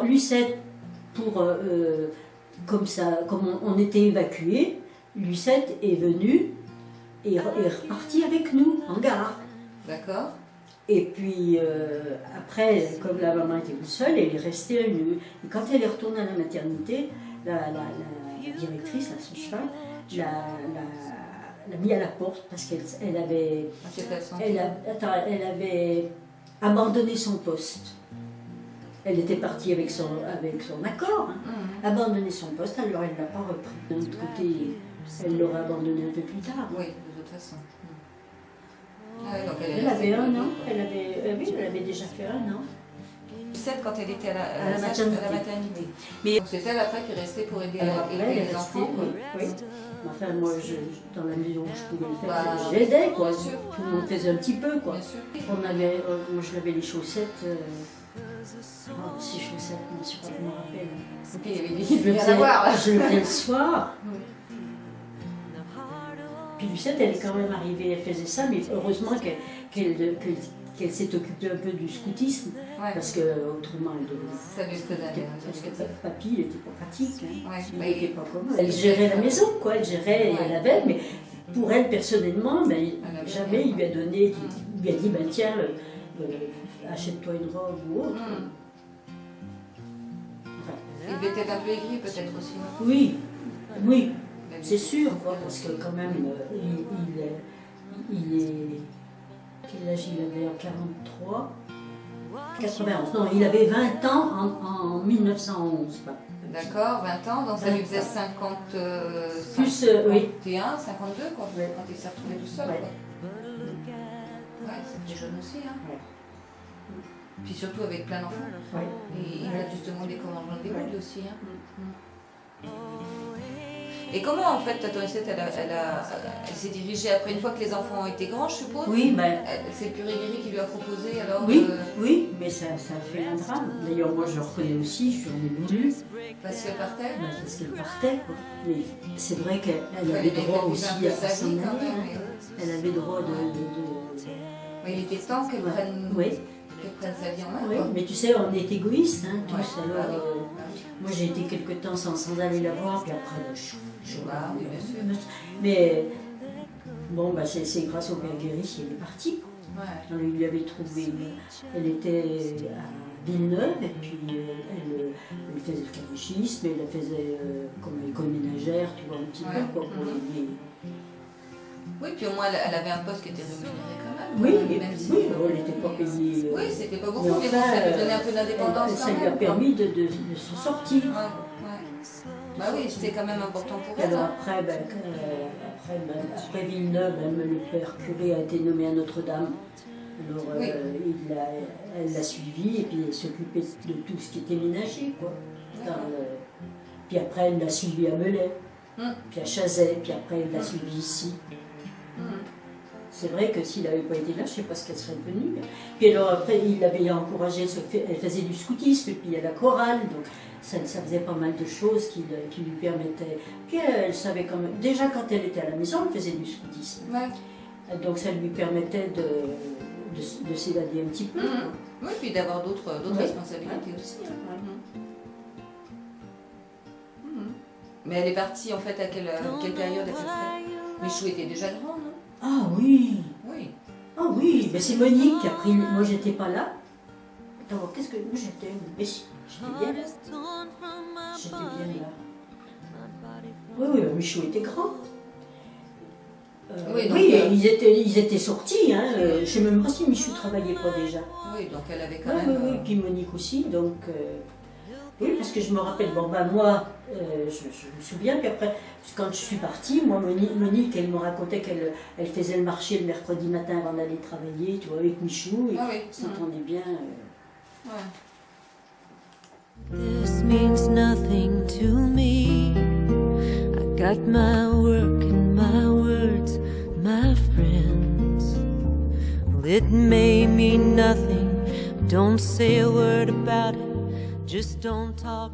Lucette, comme on était évacués, Lucette est venue et est repartie avec nous en gare. D'accord. Et puis après, comme la maman était toute seule, elle est restée à nous. Et quand elle est retournée à la maternité, la directrice, la sage-femme, l'a mis à la porte parce qu'elle avait abandonné son poste. Elle était partie avec son accord, hein, abandonné son poste, alors elle ne l'a pas repris. D'un autre côté, elle l'aurait abandonné un peu plus tard. Oui, de toute façon. Ah, donc elle avait 1 an, oui, elle avait déjà fait 1 an. Lucette, quand elle était à la maternité. Mais c'est elle après qui est restée pour aider les enfants. Oui. Enfin, moi, dans la mesure où je pouvais le faire, j'aidais, quoi. Tout le monde faisait un petit peu, quoi. Moi, je lavais les chaussettes. Ces chaussettes, je me rappelle. Il y avait des filles à voir. Je le faisais le soir. Puis Lucette, elle est quand même arrivée, elle faisait ça, mais heureusement qu'elle s'est occupée un peu du scoutisme, parce qu'autrement, parce que papy, il n'était pas pratique, hein. Il n'était pas comme elle. Elle gérait la maison, quoi, elle gérait, elle avait, mais pour elle, personnellement, jamais il lui a donné, il lui a dit, tiens, achète-toi une robe ou autre. Il était un peu aigri, peut-être aussi. Oui. C'est sûr, quoi, parce que quand même, il est... Quel âge il avait en 43 91. Non, il avait 20 ans en 1911. D'accord, 20 ans, donc ça lui faisait 50... Plus, 51, 52, quoi, quand il s'est retrouvé tout seul. Ouais, c'était jeune aussi, hein. Puis surtout avec plein d'enfants. Et il a justement des commandements des lui aussi, hein. Et comment en fait ta Lucette, elle s'est dirigée après, une fois que les enfants ont été grands, je suppose? Oui, c'est le curé Guéry qui lui a proposé alors? Oui, mais ça a fait un drame. D'ailleurs, moi je le reconnais aussi, je suis en élu. Parce qu'elle partait? Parce qu'elle partait, quoi. Mais c'est vrai qu'elle avait droit aussi à s'en aller. Elle avait droit de... Il était temps qu'elle prenne... qu'elle prenne sa vie en main. Oui, mais tu sais, on est égoïstes, hein, tous. Alors, moi j'ai été quelque temps sans aller la voir, puis après, oui, bien sûr. Mais bon, c'est grâce au père Guéry qu'elle est partie. Alors, il lui avait trouvé, elle était à Villeneuve, et puis elle faisait le catéchisme, elle faisait comme école ménagère, tu vois, un petit peu, quoi, pour les... Oui, puis au moins elle avait un poste qui était rémunéré quand même. Oui, elle n'était pas payée. Oui, c'était pas beaucoup, mais ça lui donnait un peu d'indépendance. Ça lui a permis de s'en sortir. Bah oui, c'était quand même important pour elle. Alors après Villeneuve, le père curé a été nommé à Notre-Dame. Alors elle l'a suivi et puis elle s'occupait de tout ce qui était ménager, quoi. Puis après elle l'a suivi à Melay, puis à Chazet, puis après elle l'a suivi ici. C'est vrai que s'il n'avait pas été là, je ne sais pas ce qu'elle serait devenue. Puis alors après, il l'avait encouragée, elle faisait du scoutisme, et puis il y a la chorale, donc ça faisait pas mal de choses qui lui permettaient. Puis elle savait quand même, déjà quand elle était à la maison, elle faisait du scoutisme. Donc ça lui permettait de s'évader un petit peu. Oui, puis d'avoir d'autres responsabilités aussi. Mais elle est partie en fait à quelle période à peu près? Michou était déjà grand, non? Ah oui. Ah oui, mais c'est Monique qui a pris. Moi j'étais pas là. Attends, qu'est-ce que. Moi j'étais. Mais j'étais bien là. J'étais bien là. Oui, Michou était grand. Ils étaient sortis. Hein. Je ne sais même pas si Michou travaillait pas déjà. Oui, donc elle avait quand même. Oui, puis Monique aussi. Donc. Oui, parce que je me rappelle, moi, je me souviens, puis après, quand je suis partie, moi, Monique, elle me racontait qu'elle faisait le marché le mercredi matin avant d'aller travailler, tu vois, avec Michou, et s'entendait bien. This means nothing to me. I got my work and my words, my friends. Well, it may mean nothing, don't say a word about it. Just don't talk